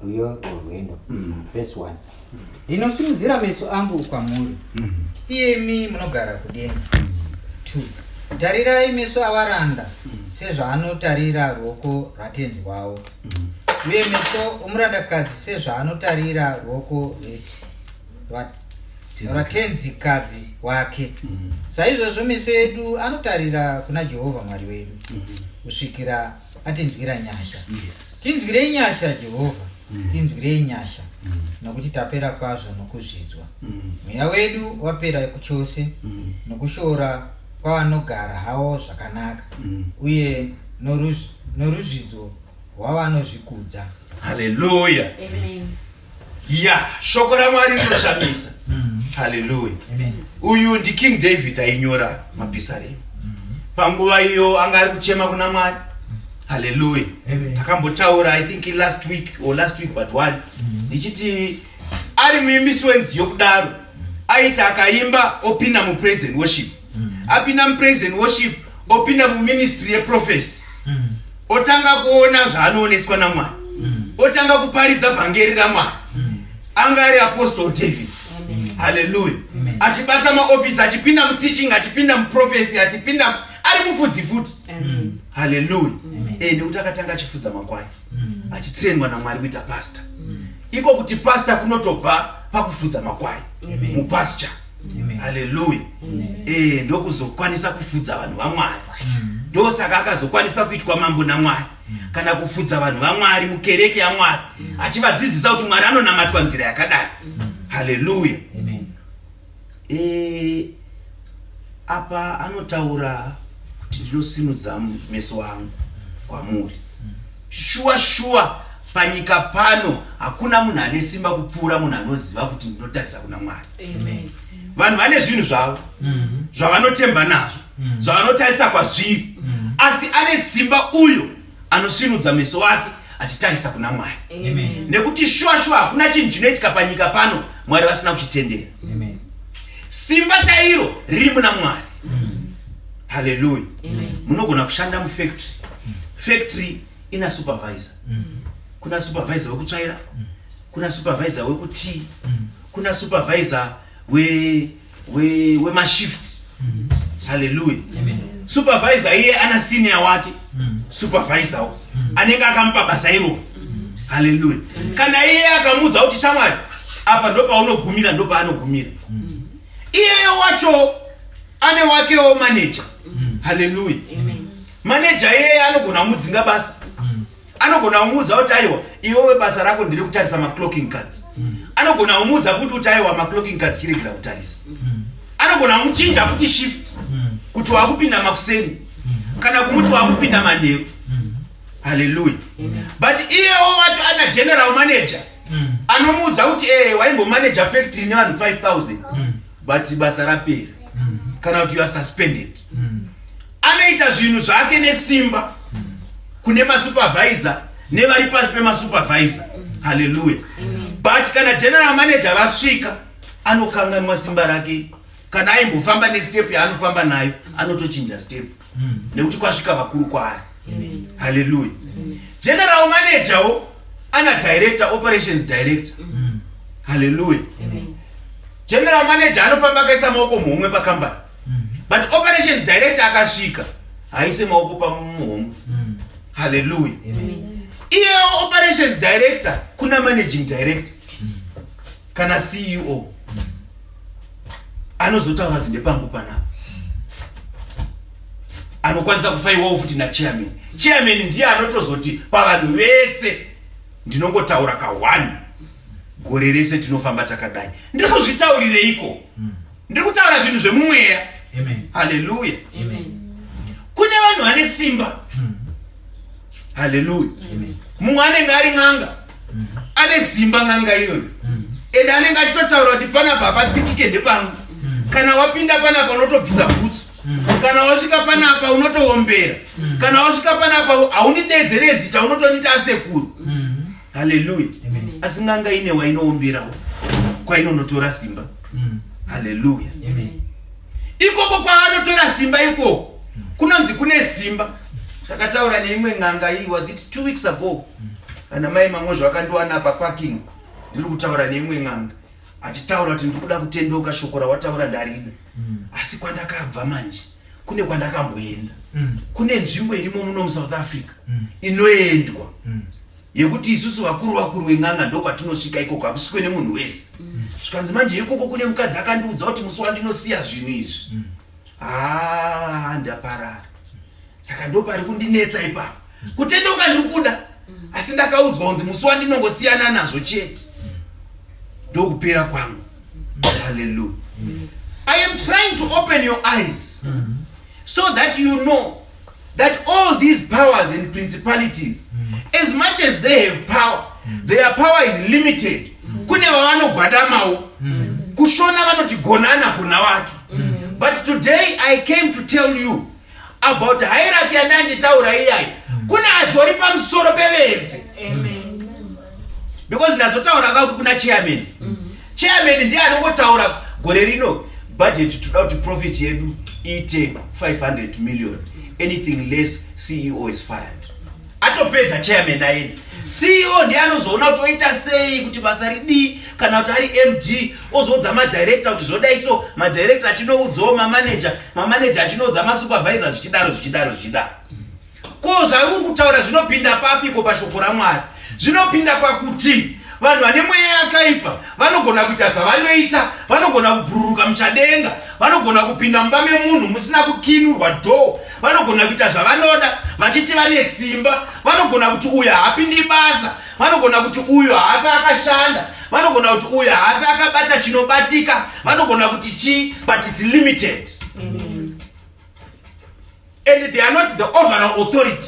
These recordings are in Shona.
ruyo rwendo. Verse 1. Ndinosimudzira meso angu kwamuri, iyemi munogara kudenga. 2. Tarirai meso avaranda sezvaanotarira ruoko rwatenzi wavo, uye meso omurandakadzi sezvaanotarira ruoko rwatenzikadzi wake. Saizvozvo meso edu anotarira kuna Jehovha Mwari wedu, kusvikira atinzwira nyasha. Tinzwirei nyasha Jehovha, tinzwirei nyasha, nokuti tapera kwazvo nokuzvidzwa. Mweya wedu wapera chose, nokushora kwavanogara havo zvakanaka, uye noruzvidzo rwavanozvikudza. Haleluya. Ya, shoko raMwari rinoshamisa. Haleluya. Uyu ndi King David ainyora mapisaremu. Panguva iyo anga ari kuchema kuna Mwari. Haleluya. Takambotaura I think last week but one. Ndichiti ari muimbisi wenziyo kudaro, aita akaimba opinda mu praise and worship. Apinda mu praise and worship, opinda mu ministry ye prophecy. Otanga kuona zvaanooneswa naMwari. Otanga kuparidza vhangeri raMwari. Anga ari Apostle David. Haleluya. Achibata maoffice, achipinda mu teaching, achipinda mu prophecy, achipinda ari mufudzi futi. Haleluya. Nekuti akatanga achifudza makwai, achitrainwa naMwari kuita pastor. Iko kuti pastor kunotobva pakufudza makwai mupasture. Haleluya. Ndokuzokwanisa kufudza vanhu vaMwari. Ndosaka akazokwanisa kuitwa mambo naMwari, kana kufudza vanhu vaMwari mukereke yaMwari, achivadzidzisa kuti Mwari anonamatwa nzira yakadai. Haleluya. Apa anotaura kuti ndinosimudza meso angu kwamuri. Shua panyika pano hakuna munhu ane simba kupfuura munhu anoziva kuti ndinotarisa kuna Mwari. Vanhu vane zvinhu zvavo zvavanotemba nazvo, zvavanotarisa kwazviri, asi ane simba uyo anosvinudza meso ake achitarisa kuna Mwari. Nekuti shua hakuna chinhu chinoitika panyika pano Mwari vasina kuchitendera. Simba chairo riri muna Mwari. Haleluya. Munogona kushanda mufactory. Factory ina supervisor. Kuna supervisor wekutsvaira, kuna supervisor wekutii, kuna supervisor wemashift. Haleluya. Supervisor iye ana senior wake, supervisor anenge akamupa basa iro. Haleluya. Kana iye akamudza kuti shamwari, apa ndo paunogumira, ndo paanogumira. Iyeyo wacho ane wakewo manager. Haleluya. Manager iye anogona kumudzinga basa. Anogona kumudza kuti aiwa, iwewe basa rako ndiri kutarisa ma-clocking cards. Anogona kumudza futi kuti aiwa ma-clocking cards chiregera kutarisa. Anogona kumuchinja futi shift kuti wakupinda makuseni, kana kumuti wakupinda manheru. Haleluya. But iyewo wacho ana general manager anomudza kuti waimbo manager factory nevanhu 5,000 but basa rapera, kana kuti you are suspended. Anoita zvinhu zvake nesimba kune masupervisor nevari pasi pemasupervisor. Haleluya. But kana general manager vasvika, anokanganwa simba rake. Kana aimbofamba nestep yaanofamba nayo, anotochinja step, nekuti kwasvika vakuru kwaari. Haleluya. General manager ana director, operations director. Haleluya. General manager anofamba akaisa maoko muhomwe pakambani, but operations director akasvika haise maoko pamuhomwe. Haleluya. Iye operations director kuna managing director kana CEO anozotaura kuti ndepangu panapa, anokwanisa kufaiwawo futi nachairman. Chairman ndiye anotozoti pavanhu vese ndinongotaura ka1 gore rese tinofamba takadai. Ndiri kuzvitaurireiko? Ndiri kutaura zvinhu zvemumweya. Haleluya. Kune vanhu vane simba. Haleluya. Mumwe anenge ari n'anga, ane simba n'anga iyoyo, ende anenge achitotaura kuti panapa patsikike ndepangu. Kana wapinda panapa unotobvisa bhutsu, kana wasvika panapa unotoombera, kana wasvika panapa haunidedzere zita, unotondita asekuru. Haleluya. Asi n'anga ine wainoomberawo kwainonotora simba. Haleluya. Ikoko kwaanotora simba ikoko kunonzi kune simba. Takataura neimwe n'anga, it was 2 weeks ago. ana mai Mangozho akandiwana apa parking ndiri kutaura neimwe ng'anga achitaura kuti ndikuda kutendoka shoko rawataura ndarida asi kwandakabva manje kune kwandakamboenda kune nzvimbo irimo muno muSouth Africa inoendwa yekuti isusu vakuru weng'anga ndokwatinosvika ikoko hakusvikwe nemunhu wese zvikanzi manje ikoko kune mukadzi akandiudza kuti musi wandinosiya zvinhu izvi ndaparara saka ndopari kundinetsa ipapo kutendoka ndikuda asi ndakaudzwa kunzi musi wandinongosiyana nazvo chete ndokupera kwangu. Hallelujah. I am trying to open your eyes so that you know that all these powers and principalities, as much as they have power, their power is limited. Kune vavanogwadamawo kushona vanoti gonana kuna wake. But today I came to tell you about hierarchy yandanjitaura iyai. Kuna azori pamusoro pevese. Because nazotaura kuti kuna chairman. Chairman ndiye anongotaura gore rino budget toda kuti profit yedu ite 500 million. Anything less, CEO is fired. Atopedza chairman aini. CEO ndiye anozoona kuti oita sei kuti basa ridi kana kuti ari MD ozodza madirector kuti zodai so madirector achinoudzawo mamanager achinoudza masupervisor zvichidaro. Ko zvauri kutaura zvinopinda papiko pashoko raMwari. Zvinopinda pakuti vanhu vane mweya yakaipa vanogona kuita zvavanoita, vanogona kubhururuka muchadenga, vanogona kupinda mumba memunhu musina kukinurwa dhoo, vanogona kuita zvavanoda vachiti vane simba, vanogona kuti uyu haapindi basa, vanogona kuti uyu haafi akashanda, vanogona kuti uyu haafi akabata chinobatika, vanogona kuti chii, but it's limited. And they are not the overall authority.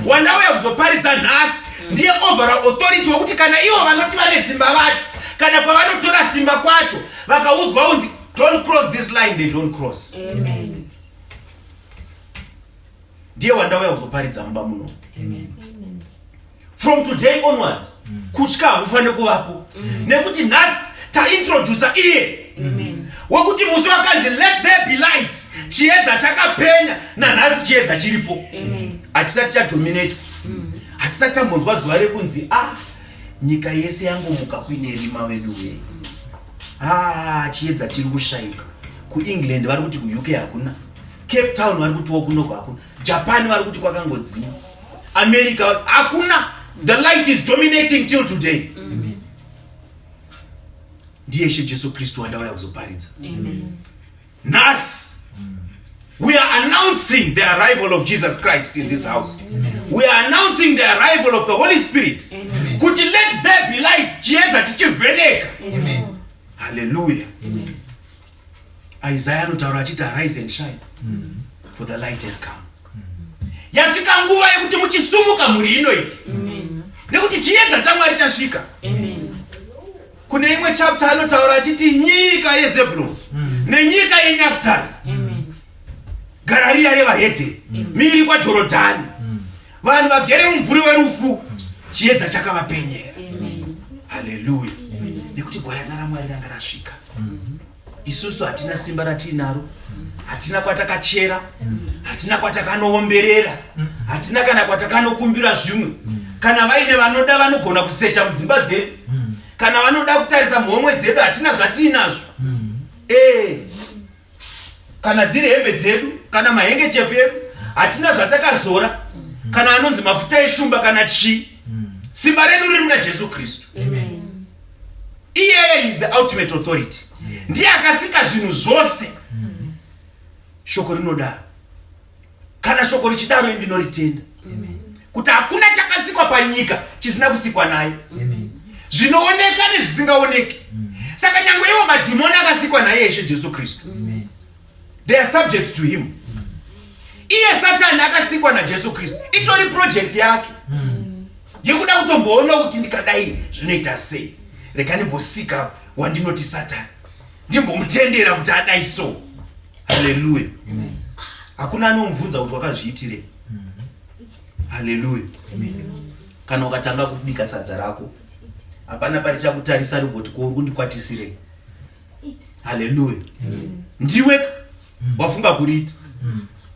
Wandauya kuzoparidza nhasi ndiye overall authority wekuti kana ivo vanoti vane simba vacho, kana kwavanotora simba kwacho vakaudzwa unzi don't cross this line, they don't cross. Ndiye wandauya kuzoparidza mumba muno. From today onwards kutya hakufaniri kuvapo nekuti nhasi taintroducer iye wekuti musi wakanzi let there be light, chiedza chakapenya nanhasi chiedza chiripo. Hatisati chadominate, hatisati tambonzwa zuva rekunzi nyika yese yangomuka kuine rima wedu wei, chiedza chiri kushaika. KuEngland vari kuti kuUK hakuna, Cape Town vari kuti wokunoko hakuna, Japan vari kuti kwakangodzima, America hakuna. The light is dominating till today. Ndiye Jesu Kristu wandauya kuzoparidza. Nhasi we are announcing the arrival of Jesus Christ in this house. We are announcing the arrival of the Holy Spirit. Kuti let there be light, chiedza chichivheneka. Hallelujah. Isaiah anotaura achiti arise and shine, for the light has come. Yasvika nguva yekuti muchisumuka muri ino iyi, nekuti chiedza chaMwari chasvika. Kune imwe chapter anotaura achiti nyika yeZebhuloni nenyika yeNafutari, Garirea revahedhe, mhiri kwaJorodhani, vanhu vagere mumvuri werufu, chiedza chakavapenyera. Hallelujah. Nekuti gwayana raMwari ranga rasvika. Isusu hatina simba ratinaro, hatina kwatakachera, hatina kwatakanoomberera, hatina kana kwatakanokumbira zvimwe. Kana vaine vanoda vanogona kusecha mudzimba dzedu, kana vanoda kutarisa muhomwe dzedu hatina zvatinazvo. Kana dziri hembe dzedu, kana mahengechefu edu hatina zvatakazora, kana anonzi mafuta eshumba kana chii. Simba redu riri muna Jesu Kristu. Iyeye is the ultimate authority. Ndiye akasika zvinhu zvose. Shoko rinodaro. Kana shoko richidaro ndinoritenda. Kuti hakuna chakasikwa panyika chisina kusikwa naye. Zvinooneka nezvisingaoneki. Saka nyangwe iwo madhimoni akasikwa naye Ishe Jesu Kristu. They are subject to him. Iye Satani akasikwa naJesu Kristu. Itori project yake. Yekuda kutomboona kuti ndikadai zvinoita sei. Rega ndimbosika wandinoti Satani, ndimbomutendera kuti adai so. Hallelujah. Hakuna anomubvunza kuti wakazviitire. Hallelujah. Kana ukatanga kubika sadza rako, hapana pari chakutarisa riboti ko undikwatisire. Hallelujah. Ndiwe wafunga kuriita.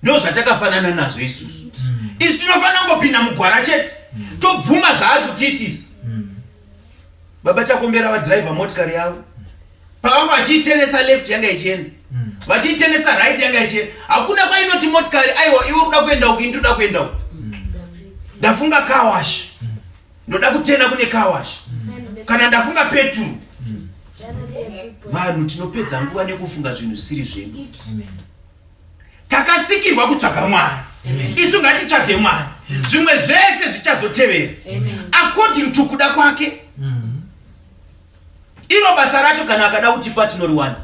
Ndo zvatakafanana nazvo isusu. Isi tinofanira kungopinda mugwara chete tobvuma zvaari kutiitisa. Baba Chakombera vadriver motikari yavo pavanga vachiitenesa left yanga ichienda, vachiitenesa right yanga ichienda, hakuna kwainoti motikari aiwa iwe unoda kuenda uku ini toda kuenda uku. Ndafunga car wash ndoda kutena kune car wash, kana ndafunga peturu. Vanhu tinopedza nguva nekufunga zvinhu zvisiri zvenyu. Takasikirwa kutsvaga Mwari, isu ngatitsvage Mwari, zvimwe zvese zvichazotevera according to kuda kwake. Iro basa racho kana akada kutipa tinoriwana,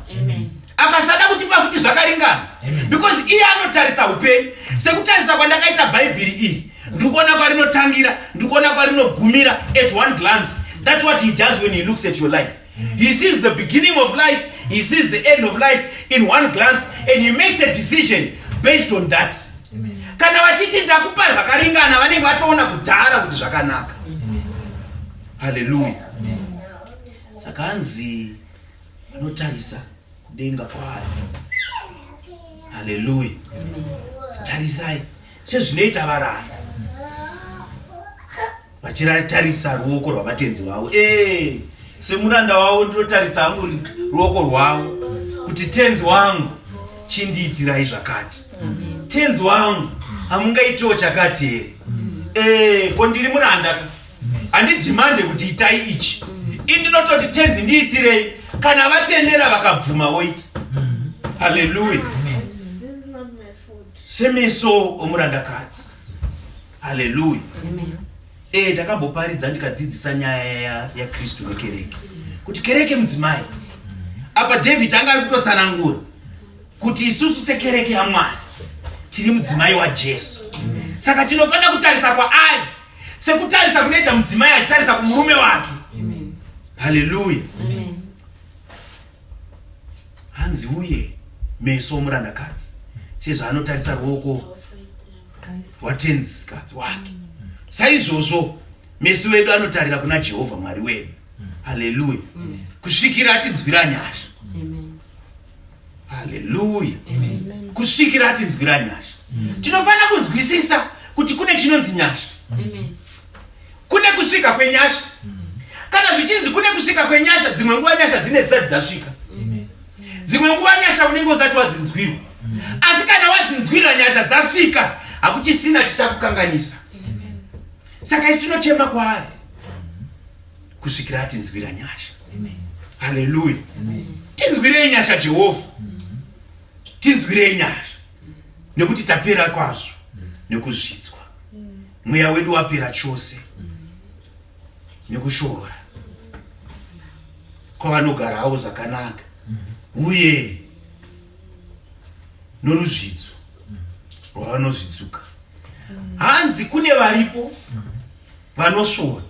akasada kutipa futi zvakaringana, because iye anotarisa upenyu. Sekutarisa kwandakaita bhaibheri iyi, ndikuona kwarinotangira, ndikuona kwarinogumira at one glance. That's what he does when he looks at your life. He sees the beginning of life, he sees the end of life in one glance, and he makes a decision based on that. Kana vachiti ndakupa zvakaringana, vanenge vatoona kudhara kuti zvakanaka. Hallelujah. Saka hanzi anotarisa kudenga kwaari. Hallelujah. Tarisai sezvinoita varanda vachiratarisa ruoko rwavatenzi vavo. Semuranda wavo ndinotarisa hangu ruoko rwavo kuti tenzi wangu chindiitirai zvakati, tenzi wangu hamungaitiwo chakati here. Ko ndiri muranda handidhimande kuti itai ichi, indinototi tenzi ndiitirei, kana vatendera vakabvuma voita. Hallelujah. Semeso omurandakadzi. Hallelujah. Ndakamboparidza ndikadzidzisa nyaya yaKristu nekereke, kuti kereke mudzimai. Apa David anga ari kutotsanangura kuti isusu sekereke yaMwari tiri mudzimai waJesu. Saka tinofanira kutarisa kwaari sekutarisa kunoita mudzimai achitarisa kumurume wake. Hallelujah. Hanzi uye meso omurandakadzi sezvaanotarisa ruoko rwatenzikadzi wake, saizvozvo meso wedu anotarira kuna Jehovha Mwari wedu. Hallelujah. Kusvikira atinzwira nyasha. Hallelujah. Kusvikira atinzwira nyasha. Tinofanira kunzwisisa kuti kune chinonzi nyasha, kune kusvika kwenyasha. Kana zvichinzi kune kusvika kwenyasha, dzimwe nguva nyasha dzine zisati dzasvika, dzimwe nguva nyasha unenge usati wadzinzwirwa. Asi kana wadzinzwira nyasha dzasvika, hakuchisina chichakukanganisa. Saka isi tinochema kwaari kusvikira atinzwira nyasha. Hallelujah. Tinzwirei nyasha Jehovha, tinzwirei nyasha, nekuti tapera kwazvo nekuzvidzwa. Mweya wedu wapera chose nekushora kwavanogarawo zvakanaka uye noruzvidzo rwavanozvidzuka. Hanzi kune varipo vanosvora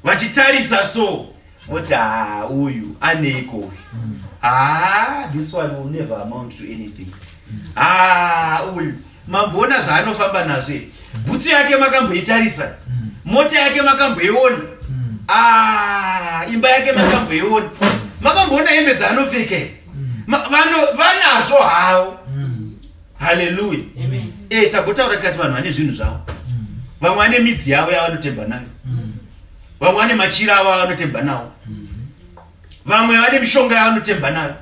vachitarisa so voti uyu aneiko uyu, this one will never amount to anything. Uyu mamboona zvaanofamba nazve, bhutsu yake makamboitarisa, mota yake makamboiona, imba yake makamboiona, makamboona hembe dzaanopfeka, vanazvo havo. Hallelujah. Tagotaura tikati vanhu vane zvinhu zvavo, vamwe vane midzi yavo yavanotemba nayo, vamwe vane machira avo avanotemba nawo, vamwe vane mishonga yavanotemba nayo,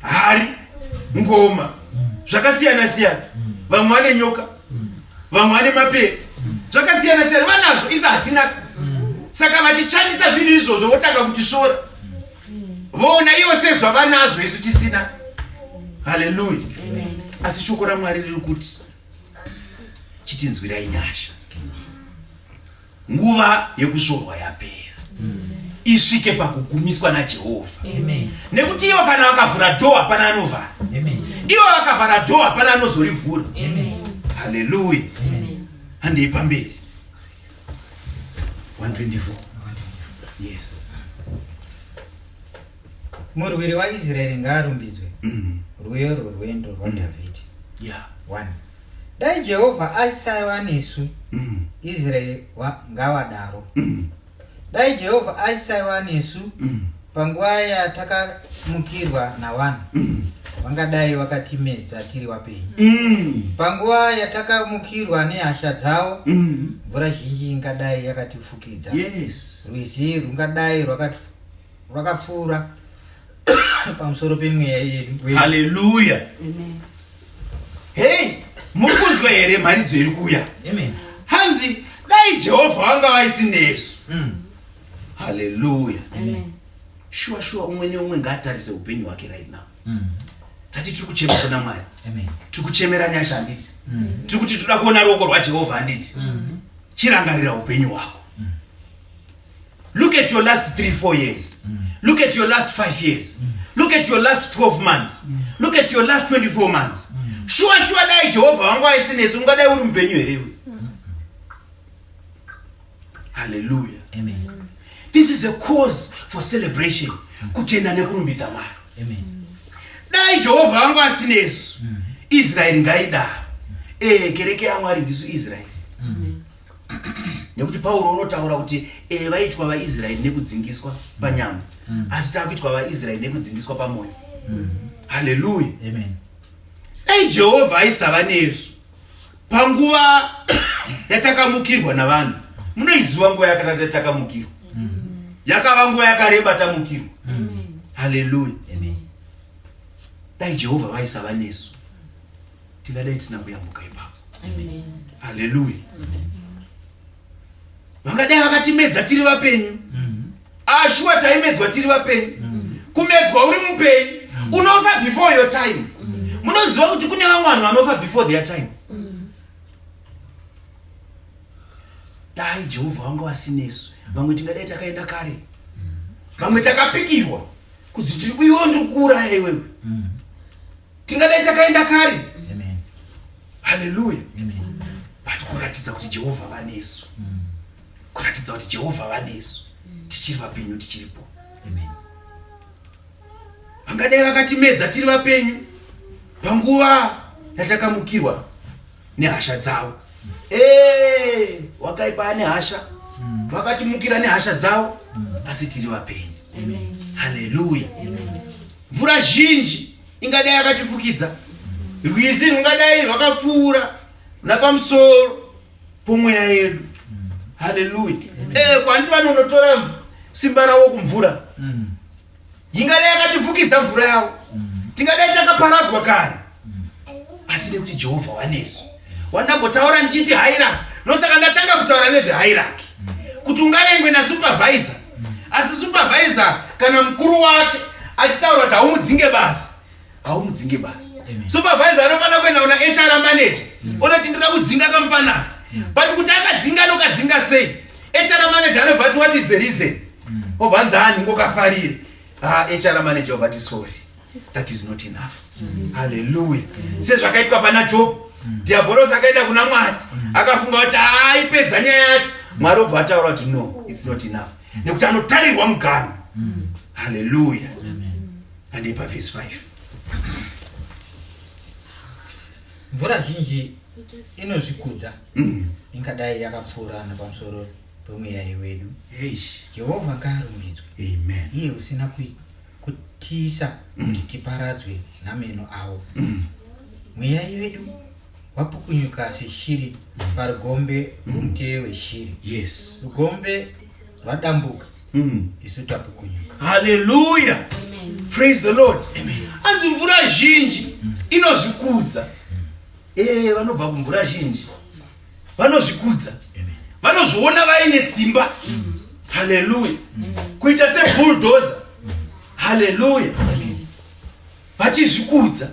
hari, ngoma, zvakasiyana siyana. Vamwe vane nyoka, vamwe vane mapere, zvakasiyana siyana vanazvo, isa hatina. Saka vachichandisa zvinhu izvozvo votanga kutishora, voona ivo sezvavanazvo isu tisina. Hallelujah. Asi shoko raMwari riri kuti chitinzwirai nyasha, nguva yekusvorwa yapera, isvike pakugumiswa naJehovha. Nekuti ivo kana vakavhura dhoo hapana anovhara, ivo vakavhara dhoo hapana anozorivhura. Hallelujah. Handei pamberi 124. Yes. Murwiri waIsraeri ngaarumbidzwe, rwiyo rworwendo rwaDhavhidhi. 1. Dai Jehovha aisaiva nesu, Israeri ngavadaro. Dai Jehovha aisaiva nesu panguva yatakamukirwa navanhu, vangadai vakatimedza tiri vapenyu. Panguva yatakamukirwa nehasha dzavo, mvura zhinji ingadai yakatifukidza. Rwizi rungadai rwakapfuura pamusoro pemweya yedu. Hallelujah. Hey, mukunzwa here mharidzo iri kuuya? Hanzi dai Jehovha wanga vaisina Yesu. Hallelujah. Sure umwe neumwe ngaatarise upenyu hwake right now. Tati tiri kuchema kuna Mwari. Tiri kuchemera nyasha handiti. Tiri kuti toda kuona ruoko rwaJehovha handiti. Chirangarira upenyu hwako. Look at your last 3-4 years. Look at your last 5 years. Look at your last 12 months. Look at your last 24 months. Sure dai Jehovha wanga vaisina Yesu ungadai uri mupenyu here. Hallelujah. This is a cause for celebration. Kutenda nekurumbidza Mwari. Dai Jehovha wangu asina Yesu, Israeli ngaida. Kereke yaMwari ndisu Israeli. Nekuti Paulo unotaura kuti vaitwa vaIsraeri nekudzingiswa panyama, asi takuitwa vaIsraeri nekudzingiswa pamoyo. Hallelujah. Dai Jehovha aisava nesu panguva yatakamukirwa navanhu. Munoiziva nguva yakati takamukirwa. Yakava nguva yakareba tamukirwa. Hallelujah. Dai Jehovha vaisava nesu, tingadai tisina kuyambuka ipapo. Hallelujah. Vangadai vakatimedza tiri vapenyu. Ashua taimedzwa tiri vapenyu. Kumedzwa uri mupenyu. Unofa before your time. Munoziva kuti kune vamwe vanhu vanofa before their time. Dai Jehovha wanga vasina Yesu, vamwe tingadai takaenda kare. Vamwe takapikirwa kuti tiri kuiwa ndikura iwewe. Tingadai takaenda kare. Hallelujah. But kuratidza kuti Jehovha vane Yesu. Kuratidza kuti Jehovha vane Yesu. Tichiri vapenyu tichiripo. Vangadai vakatimedza tiri vapenyu panguva yatakamukirwa nehasha dzavo. Wakaipa ane hasha, vakatimukira nehasha dzavo, asi tiri vapenyu. Hallelujah. Mvura zhinji ingadai yakatifukidza. Rwizi rungadai rwakapfuura napamusoro pomweya yedu. Hallelujah. Kwanti vanonotora simba ravo kumvura. Ingadai yakatifukidza mvura yavo. Tingadai takaparadzwa kare. Asi nekuti Jehovha wanesu. Wandangotaura ndichiti hierarchy. Nosaka ndatanga kutaura nezvehierarchy. Kuti ungadai na supervisor. Asi supervisor kana mukuru wake achitaura kuti haumudzinge basa. Haumudzinge basa. Supervisor anofana kuenda kuna HR manager. Unoti ndira kudzinga kamufanana. But kuti akadzinga nokadzinga sei? HR manager anobva kuti what is the reason? Obvanzani ngokafarira. HR manager but sorry. That is not enough. Hallelujah. Sezvakaitwa pana Job. Diabolos akaenda kuna Mwari. Akafunga kuti aipedza nyaya yacho. Mwari obva ataura kuti no, it's not enough. Nekuti anotarirwa mugano. Hallelujah. And ipa verse 5. Mvura zhinji inozvikudza. Ingadai yakapfuura napamusoro pomweya yedu. Jehovha ngaarumbidzwe. Amen. Iye usina kutiisa kuti tiparadzwe nameno avo. Mweya yedu wapukunyuka seshiri parugombe rwomuteye weshiri. Rugombe rwadambuka. Isu tapukunyuka. Hallelujah. Praise the Lord. Amen. Anzi mvura zhinji inozvikudza. Vanobva kumvura zhinji vanozvikudza. Vanozviona vaine simba. Hallelujah. Kuita sebulldozer. Hallelujah. Vachizvikudza.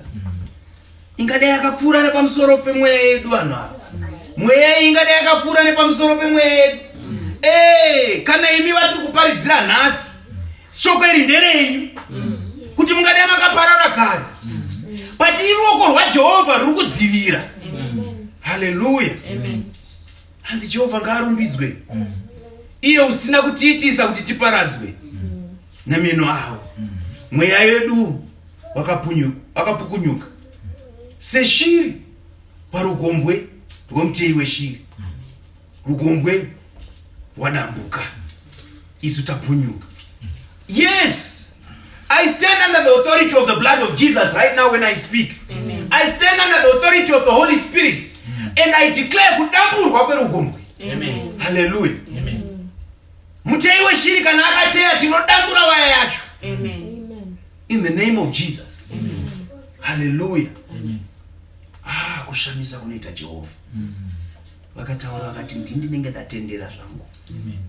Ingadai yakapfuura nepamusoro pemweya yedu vanhu ava. Mweya ingadai yakapfuura nepamusoro pemweya yedu. Kana imi vatiri kuparidzira nhasi, shoko iri nderenyu. Kuti mungadai makaparara kare. But iruoko rwaJehovha ruri kudzivira. Hallelujah. Hanzi Jehovha ngaarumbidzwe. Iye usina kutiitisa kuti tiparadzwe nameno avo. Mweya yedu wakapukunyuka seshiri parugombwe rwomuteye weshiri. Rugombwe rwadambuka, isu tapunyuka. Yes, I stand under the authority of the blood of Jesus right now when I speak. Amen. I stand under the authority of the Holy Spirit. And I declare kudamburwa kwerugombe. Amen. Hallelujah. Amen. Muteyi weshiri kana akateya tinodambura waya yacho. Amen. In the name of Jesus. Amen. Hallelujah. Amen. Kushamisa kunoita Jehovah. Vakataura vakati ndinenge ndatendera zvangu. Amen.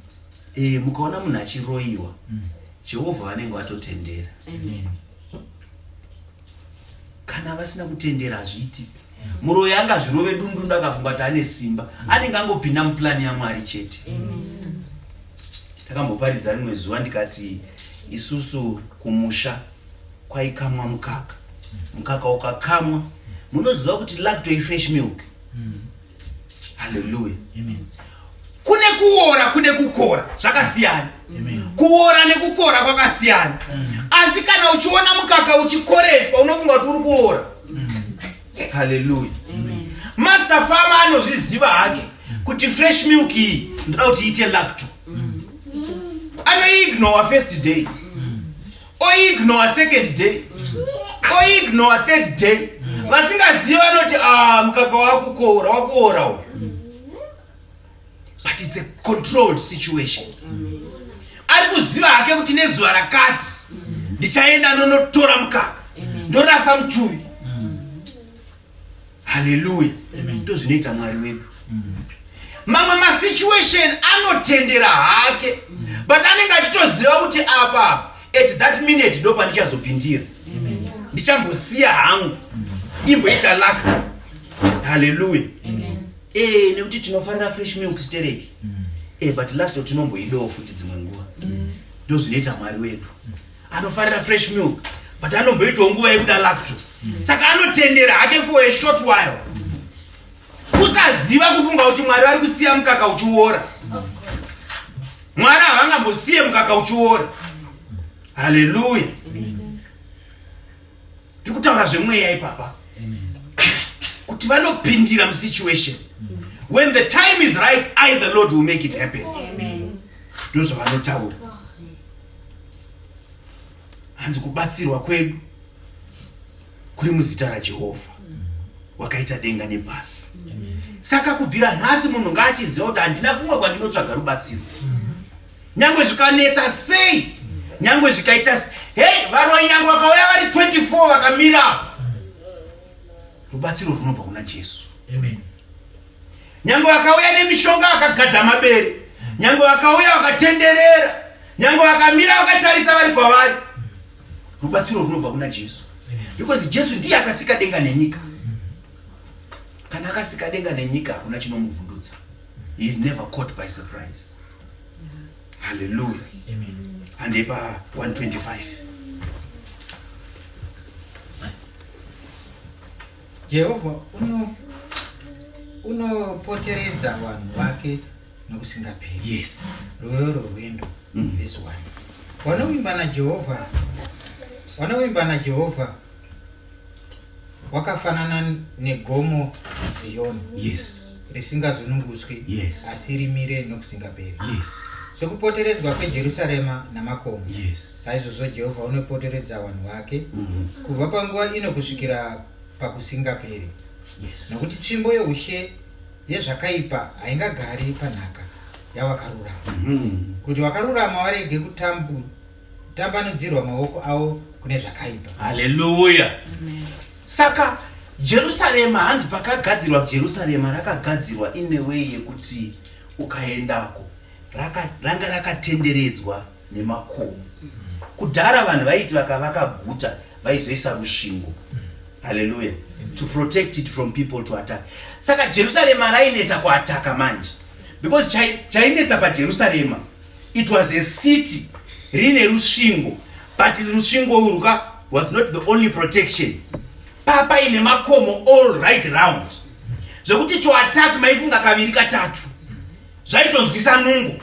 Mukaona munhu achiroiwa. Jehovah vanenge vatotendera. Amen. Kana vasina kutendera hazviiti. Muroyi angazvirove dundu akafunga kuti ane simba. Anenge angopinda muplani yaMwari chete. Amen. Takamboparidza rimwe zuva ndikati isusu kumusha kwaikamwa mukaka. Mukaka ukakamwa munoziva kuti lacto fresh milk. Hallelujah. Amen. Kune kuora kune kukora zvakasiyana. Amen. Kuora nekukora kwakasiyana. Asi kana uchiona mukaka uchikoreswa unofunga kuti uri kuora. Hallelujah. Amen. Master farmer anozviziva hake kuti fresh milk iyi ndoda kuti iite lacto. Anoignore first day. Oignore second day. Oignore third day. Vasingaziva vanoti mukaka wakuora uyu. But it's a controlled situation. Ari kuziva hake kuti nezuva rakati ndichaenda ndonotora mukaka ndorasa muchuvi. Hallelujah. Ndo zvinoita Mwari wedu. Mamwe masituation anotendera hake but anenge achitoziva kuti apa at that minute ndo pandichazopindira. Ndichambosiya hangu imboita lacto. Hallelujah. Nekuti tinofanira fresh milk stereki. But lacto tinomboidawo futi dzimwe nguva. Ndo zvinoita Mwari wedu. Anofanira fresh milk but anomboitawo nguva yekuda lacto. Saka anotendera hake for a short while. Kusaziva kufunga kuti Mwari vari kusiya mukaka uchiora. Mwari havangambosiye mukaka uchiora. Hallelujah. Ndikutaura zvemweya ipapa. Kuti vanopindira musituation. When the time is right, I the Lord will make it happen. Ndo zvavanotaura. Hanzi kubatsirwa kwedu kuri muzita raJehovha wakaita denga nepasi. Saka kubvira nhasi munhu ngaachiziva kuti handina kumwe kwandinotsvaga rubatsiro. Nyangwe zvikanetsa sei, nyangwe zvikaita hey, varoi nyangwe vakauya vari 24 vakamira, rubatsiro runobva kuna Jesu. Amen. Nyangwe vakauya nemishonga vakagadha mabere, nyangwe vakauya vakatenderera, nyangwe vakamira vakatarisa vari kwavari, rubatsiro runobva kuna Jesu. Because Jesu ndiye akasika denga nenyika. Kana akasika denga nenyika hakuna chinomuvhundutsa. He is never caught by surprise. Hallelujah. Amen. Handepa 125. Jehovha unopoteredza vanhu vake nokusingaperi. Yes. Rwendo rwendo is one. Vanovimba na Jehovha wakafanana negomo Zioni. Yes. Risingazununguswi. Yes. Asi rimire nokusingaperi. Yes. Sekupoteredzwa kweJerusarema namakomo. Yes. Saizvozvo Jehovha unopoteredza vanhu vake kubva panguva ino kusvikira pakusingaperi. Yes. Nokuti tsvimbo yeushe yezvakaipa haingagari panhaka yavakarurama. Kuti vakarurama varege kutambanudzirwa maoko avo kune zvakaipa. Hallelujah. Saka Jerusalema hanzi pakagadzirwa Jerusalema rakagadzirwa in a way yekuti ukaendako ranga rakatenderedzwa nemakomo. Kudhara vanhu vaiti vakavaka guta vaizoisa rusvingo. Hallelujah. To protect it from people to attack. Saka Jerusalema rainetsa kuataka manje. Because chainetsa paJerusarema, it was a city rine rusvingo, but rusvingo uruka was not the only protection. Papa ine makomo all right round. Zvokuti to attack maifunga kaviri katatu. Zvaitonzwisa nungo.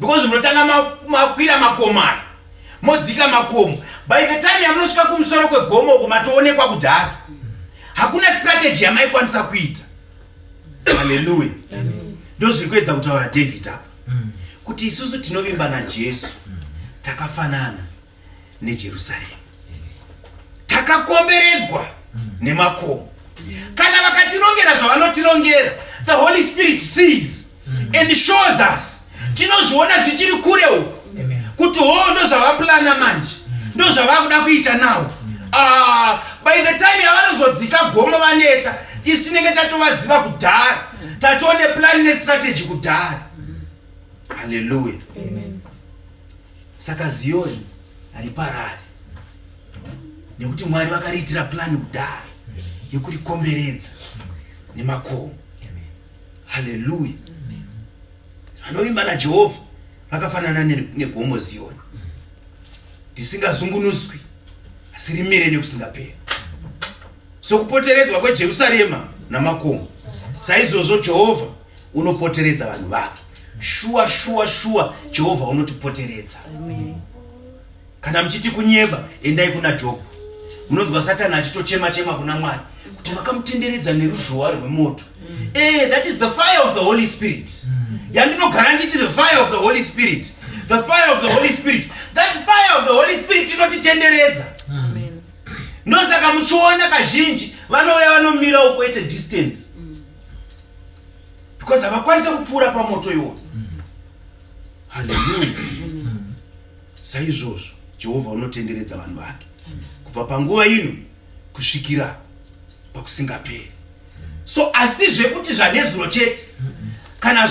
Because munotanga makwira makomo aya, modzika makomo. By the time yamunosvika kumusoro kwegomo uko matoonekwa kudhara. Hakuna strategy yamaikwanisa kuita. Hallelujah. Ndo zviri kuedza kutaura David apa. Kuti isusu tinovimba naJesu takafanana neJerusarema. takakomberedzwa nemakomo. Kana vakatirongera zvavanotirongera, the Holy Spirit sees and shows us. Tinozviona zvichiri kure uko kuti ndo zvavaplana manje, ndo zvavakuda kuita nawo. By the time yavanozodzika goma vaneta, isi tinenge tatovaziva kudhara, tatoone plan nestrategy kudhara. Hallelujah. Saka Zioni hariparari nekuti Mwari vakariitira plan kudhara yekurikomberedza nemakomo. Hallelujah. Vanovimba naJehovha vakafanana negomo Zioni, risingazungunuswi asi rimire nekusingaperi. So kupoteredzwa kweJerusarema namakomo, saizvozvo Jehovha unopoteredza vanhu vake. Shua Jehovha unotipoteredza. Kana mchiti kunyeba, endai kuna Job. Munonzwa Satani achitochema kuna Mwari kuti makamutenderedza neruzhowa rwemoto. That is the fire of the Holy Spirit. Yandinogara nditi the fire of the Holy Spirit. The fire of the Holy Spirit. That fire of the Holy Spirit inotitenderedza. Ndosaka muchiona kazhinji vanouya vanomira uko at a distance. Because havakwanisa kupfuura pamoto iwo. Hallelujah. Saizvozvo Jehovha unotenderedza vanhu vake kubva panguva ino kusvikira pakusingaperi. So asizve kuti zvanezuro chete kana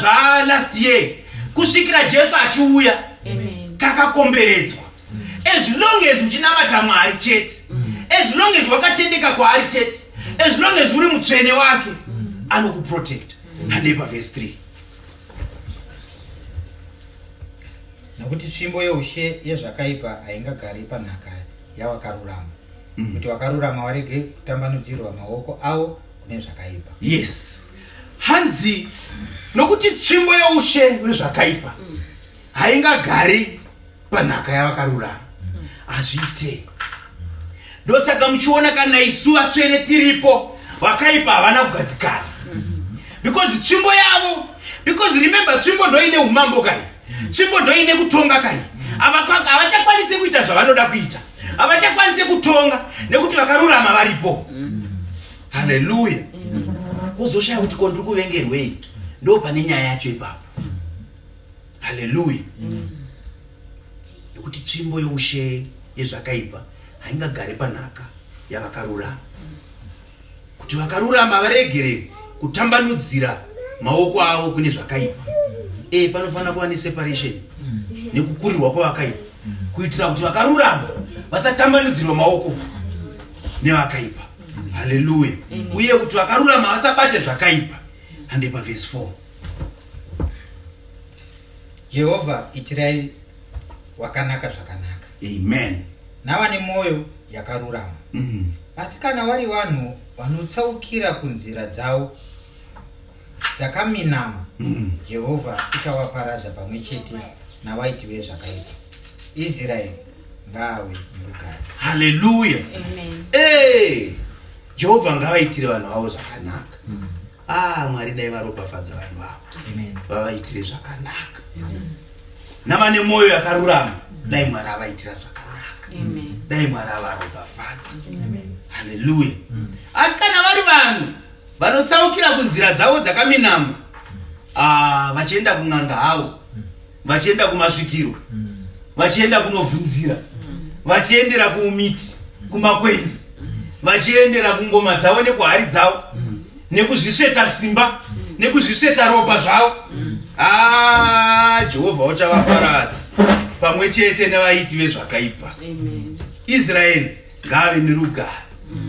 last year kusvikira Jesu achiuya takakomberedzwa. As long as uchinamata Mwari chete, as long as wakatendeka kwaari chete, as long as uri mutsvene wake, anokuprotect. Handepa verse 3. Nokuti tsvimbo yeushe yezvakaipa haingagari panhaka yavakarurama, kuti vakarurama varege kutambanudzirwa maoko avo kune zvakaipa. Yes. Hanzi nokuti tsvimbo yeushe yezvakaipa haingagari panhaka yavakarurama. Hazviite. Ndosaka muchiona kana isu vatsvene tiripo, vakaipa havana kugadzikana. Because tsvimbo yavo, because remember tsvimbo ndoine umambo kai, tsvimbo ndoine kutonga kai. Havachakwanise kuita zvavanoda kuita, havachakwanise kutonga nekuti vakarurama varipo. Hallelujah. Uzoshaya kuti ko ndiri kuvengerwei, ndo pane nyaya yacho ipapo. Hallelujah. Nekuti tsvimbo yeushe yezvakaipa haingagare panhaka yavakarurama, kuti vakarurama varegere kutambanudzira maoko avo kune zvakaipa. Panofanira kuva neseparation nekukurirwa kwavakaipa, kuitira kuti vakarurama vasatambanudzirwa maoko nevakaipa. Hallelujah. Uye kuti vakarurama vasabate zvakaipa. Handepa verse 4. Jehovha itirai wakanaka zvakanaka. Amen. Navane mwoyo yakarurama. Asi kana vari vanhu vanotsaukira kunzira dzavo dzakaminama, Jehovha uchavaparadza pamwe chete navaiti vezvakaipa. Israeri ngaave nerugare. Hallelujah. Amen. Jehovha ngavaitire vanhu vavo zvakanaka. Mwari dai varopafadza vanhu vavo, vavaitire zvakanaka. Navane mwoyo yakarurama, dai Mwari avaitira zvakanaka, dai Mwari avaropafadza. Hallelujah. Asi kana vari vanhu vanotsaukira kunzira dzavo dzakaminama, vachienda kun'anga havo, vachienda kumasvikiro, vachienda kunovhunzira, vachiendera kuumiti, kumakwenzi, vachiendera kungoma dzavo nekuhari dzavo, nekuzvisveta simba, nekuzvisveta ropa zvavo, Jehovha uchavaparadza pamwe chete nevaiti vezvakaipa. Israeri ngave nerugare.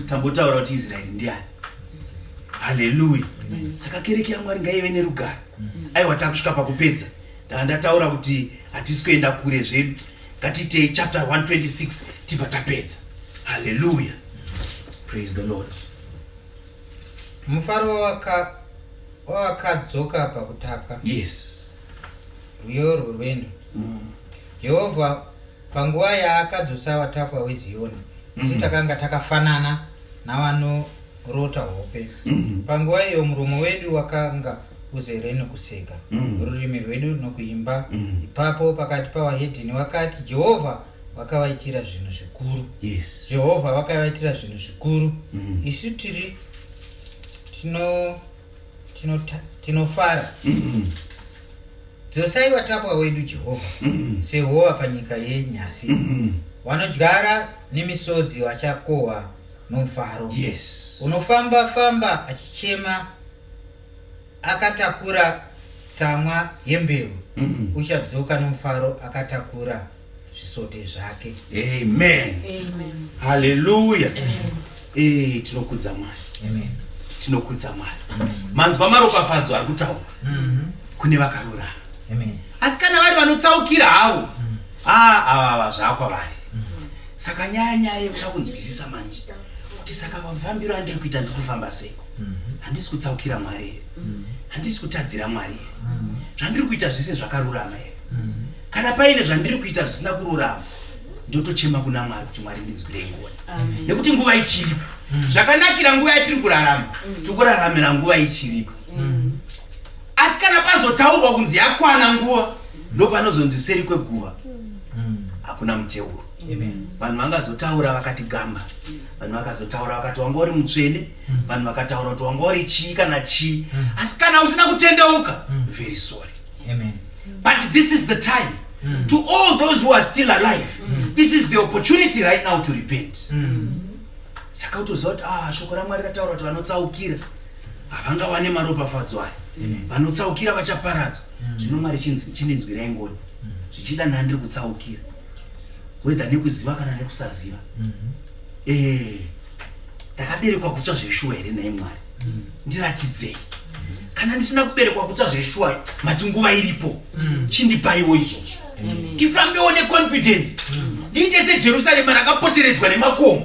Tambotaura kuti Israeri ndiani? Hallelujah. Saka kereke yaMwari ngaive nerugare. Aiwa, takusvika pakupedza. Ndataura kuti hatisi kuenda kure zvedu. Ngatite chapter 126 tibva tapedza. Hallelujah. Praise the Lord. Mufaro wakadzoka pakutapwa. Yes. Rwiyo rwendo. Jehovha panguva yaakadzosa vatapwa veZioni, isu takanga takafanana navanorota hope. Panguva iyo muromo wedu wakanga uzere nokuseka, rurimi rwedu nokuimba. Ipapo pakati pavahedheni wakati, Jehovha vakavaitira zvinhu zvikuru. Yes. Jehovha vakavaitira zvinhu zvikuru. Isu tiri tinofara. Dzosai vatapwa wedu Jehovha sehowa panyika yenyasi. Vanodyara nemisodzi vachakohwa nomufaro. Yes. Unofamba famba achichema akatakura tsamwa yembeu. Uchadzoka nomufaro akatakura zvisote zvake. Amen. Amen. Hallelujah. Tinokudza Mwari. Amen. Tinokudza Mwari. Manzwa maropafadzo ari kutaura kune vakarurama. Amen. Asi kana vari vanotsaukira havo, ava zvakwavari. Saka nyaya yekuda kunzwisisa manje kuti saka mafambiro andiri kuita ndikufamba sei. Handisi kutsaukira Mwari here, handisi kutadzira Mwari here, zvandiri kuita zvise zvakarurama here. Kana paine zvandiri kuita zvisina kururama, ndotochema kuna Mwari kuti Mwari ndinzwirei ngoni, nekuti nguva ichiripo. Zvakanakira nguva yatiri kurarama, tikuraramira nguva ichiripo. Asi kana pazotaurwa kunzi yakwana nguva, ndo panozonzi seri kweguva hakuna muteuro. Vanhu vangazotaura vakati gamba, vanhu vakazotaura vakati wanga uri mutsvene, vanhu vakataura kuti wanga uri chii kana chii. Asi kana usina kutendeuka, very sorry. Amen. But this is the time. To all those who are still alive, this is the opportunity right now to repent. Saka utoziva kuti shoko raMwari rataura kuti vanotsaukira havangawane maropafadzo aya. Vanotsaukira vachaparadzwa. Zvino Mwari chindinzwirai ngoni. Zvichida ndandiri kutsaukira, whether nekuziva kana nekusaziva. Ndakaberekwa kutsva zveshuwa here naye Mwari? Ndiratidzei. Kana ndisina kuberekwa kutsva zveshuwa, mati nguva iripo, chindipaiwo izvozvo. Ndifambewo neconfidence. Ndiite seJerusarema rakapoteredzwa nemakomo.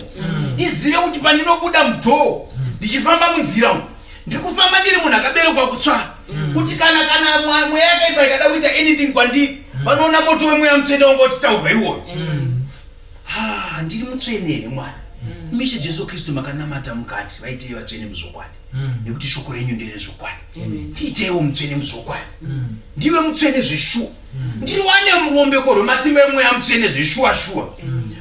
Ndizive kuti pandinobuda mudhoo ndichifamba munzira umu, ndiri kufamba ndiri munhu akaberekwa kutsva. Kuti kana mweya yakaipa ikada kuita anything kwandiri, vanoona moto wemweya mutsvene wanga uchitaurwa iwoyo. Ndiri mutsvene here Mwari? Mishe Jesu Kristu makanamata mukati vaitei vatsvene muzvokwadi, nekuti shoko renyu nderezvokwadi. Ndiiteiwo mutsvene muzvokwadi. Ndiwe mutsvene zveshuwa. Ndiriwane murombeko rwemasimba emweya mutsvene zveshuwa-shuwa,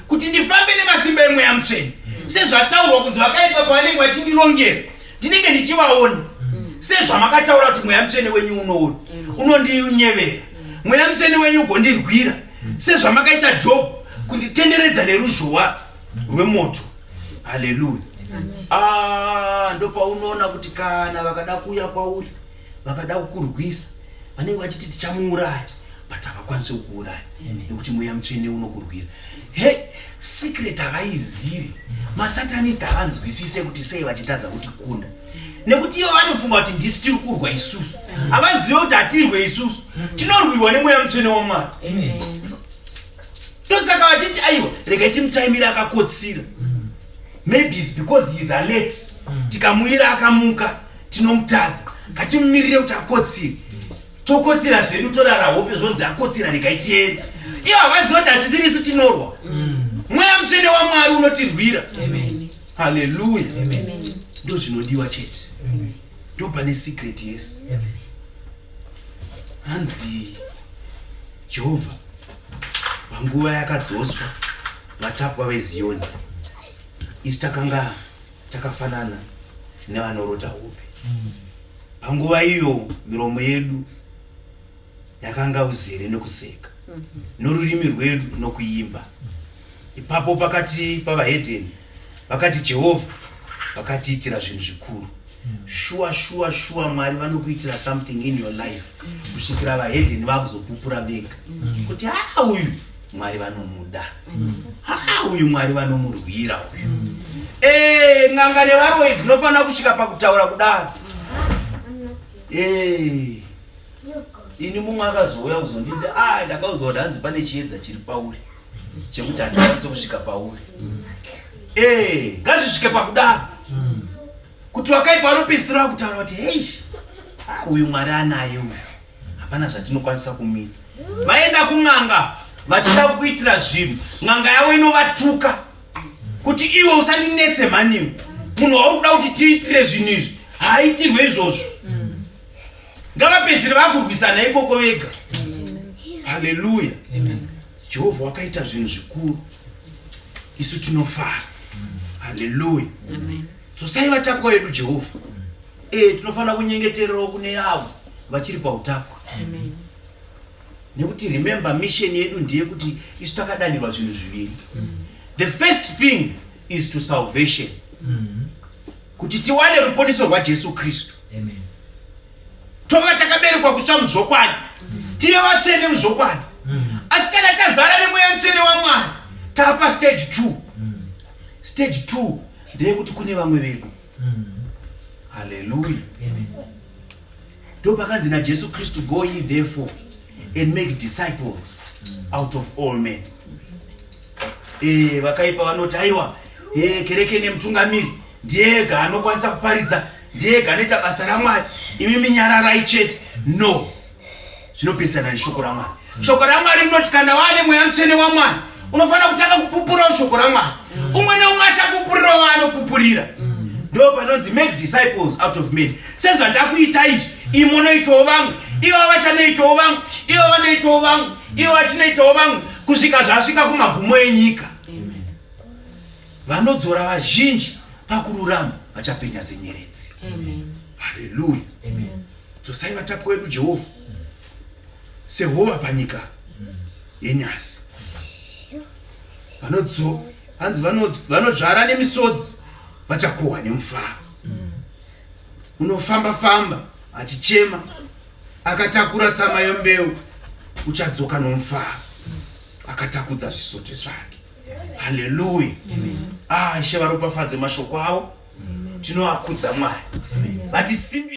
kuti ndifambe nemasimba emweya mutsvene. Sezvataurwa kunzi vakaipa pavanenge vachindirongera, ndinenge ndichivaona. Sezvamakataura kuti mweya mutsvene wenyu unondinyevera, mweya mutsvene wenyu ugondirwira. Sezvamakaita Job kunditenderedza neruzhowa rwemoto. Haleluya. Ndo paunoona kuti kana vakada kuuya kwauri, vakada kukurwisa, vanenge vachiti tichamuuraya, but havakwanisi kukuuraya nekuti mweya mutsvene unokurwira. Secret havaizivi. Masatanist havanzwisise kuti sei vachitadza kuti kunda, nekuti ivo vanofunga kuti ndisi tiri kurwa isusu. Havazive kuti hatirwe isusu, tinorwirwa nemweya mutsvene waMwari. Ndosaka vachiti aiwa, regai timutaimira akakotsira. Maybe it's because he is alert. Tikamuira akamuka, tinomutadza. Ngatimumirire kuti akotsire. Tokotsira zvedu torara hope zvonzi akotsira regai tiende. Ivo havazive kuti hatisiri isu tinorwa. Mweya mutsvene waMwari unotirwira. Haleluya. Ndo zvinodiwa chete. Ndo pane secret yes. Hanzi Jehovha panguva yakadzoswa vatapwa veZioni, isi takanga takafanana nevanorota hope. Panguva iyo miromo yedu yakanga uzere nekuseka, norurimi rwedu nokuimba. Ipapo pakati pavahedheni vakati Jehovha vakatiitira zvinhu zvikuru. Sure Mwari vanokuitira something in your life kusvikira vahedheni vakuzopupura vega kuti uyu Mwari vanomuda, uyu Mwari vanomurwira uyu. N'anga nevaroi dzinofanira kusvika pakutaura kudaro. Ini mumwe akazouya kuzonditi ndakaudzwa kuti hanzi pane chiedza chiri pauri chekuti handikwanisi kusvika pauri. Ngazvisvike pakudaro kuti wakaipa vanopedzisira kutaura kuti uyu Mwari anaye uyu, hapana zvatinokwanisa kumira. Vaenda kun'anga vachida kuitira zvinhu, n'anga yavo inovatuka kuti iwe usandinetse mhaniwe, munhu waurikuda kuti tiitire zvinhu izvi haitirwe izvozvo. Ngavapedzisire vakurwisana ikoko vega. Haleluya. Jehovha wakaita zvinhu zvikuru, isu tinofara. Haleluya. Dzosai vatapwa vedu Jehovha. Tinofana kunyengetererawo kune avo vachiri pautapwa. Nekuti remember mission yedu ndiye kuti isu takadanirwa zvinhu zviviri. The first thing is to salvation. Kuti tiwane ruponeso rwaJesu Kristu. Tova takaberekwa kusva muzvokwadi, tive vatsvene muzvokwadi. Asi kana tazara neMweya Mutsvene waMwari, tapa stage 2. Stage 2 ndeyekuti kune vamwe vedu. Hallelujah. Ndo pakanzi naJesu Kristu, go ye therefore and make disciples out of all men. Vakaipa vanoti aiwa, kereke nemutungamiri ndiyega anokwanisa kuparidza, ndiyega anoita basa raMwari, imi minyararai chete. No, zvinopesana neshoko raMwari. Shoko raMwari rinoti kana wane Mweya Mutsvene waMwari, unofana kutanga kupupurawo shoko raMwari. Umwe neumwe achapupurirawo anopupurira. Ndo panonzi make disciples out of men. Sezvandakuita izvi, imi munoitawo vamwe, ivo vachanoitawo vamwe, ivo vanoitawo vamwe, ivo vachinoitawo vamwe, kusvika zvasvika kumagumo enyika. Vanodzora vazhinji pakururama vachapenya senyeredzi. Haleluya. Dzosai vatapwa vedu Jehovha sehova panyika yenyasi. Hanzi vanodzvara nemisodzi vachakohwa nemufaro. Unofamba achichema, akatakura tsama yembeu, uchadzoka nomufaro, akatakudza zvisoto zvake. Haleluya. Ishe varopafadze mashoko avo, tinoakudza Mwari.